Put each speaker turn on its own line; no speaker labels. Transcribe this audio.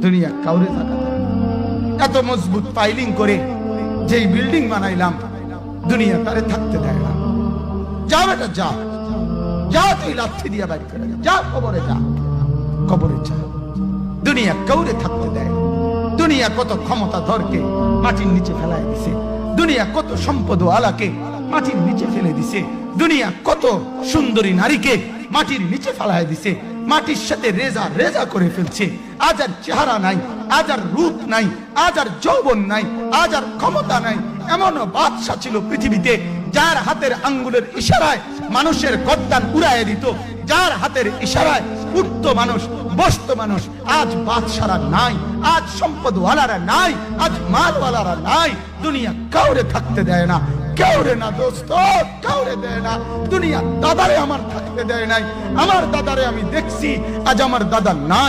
দুনিয়া কাউরে থাকা দেয় না। এত মজবুত ফাইলিং করে যেই বিল্ডিং বানাইলাম দুনিয়া তারে থাকতে দেয় না। যা বেটা যা, যা তুই লাথি দিয়া বাইর করে যা, কবরে যা, কবরে যা। দুনিয়া কাউরে থাকতে দেয় না। দুনিয়া কত ক্ষমতা ধরকে মাটির নিচে ফেলায় দিছে, দুনিয়া কত সম্পদ আলাকে মাটির নিচে ফেলে দিছে, দুনিয়া কত সুন্দরী নারীকে মাটির নিচে ফেলায় দিছে, মাটির সাথে রেজা রেজা করে ফেলছে। আজ আর চেহারা নাই, আজ আর রূপ নাই, আজ আর যৌবন নাই, আজ আর ক্ষমতা নাই। এমনও বাদশা ছিল পৃথিবীতে যার হাতের আঙ্গুলের ইশারায় মানুষের গর্দান উড়াইয়া দিত, যার হাতের ইশারায় উঠত মানুষ, বসত মানুষ। আজ বাদশারা নাই, আজ সম্পদওয়ালারা নাই, আজ মালওয়ালারা নাই। দুনিয়া কাউরে থাকতে দেয় না, কাউরে না দোস্ত, কাউরে দেয় না। দুনিয়া দাদারে আমার থাকতে দেয় নাই। আমার দাদারে আমি দেখছি, আজ আমার দাদা নাই।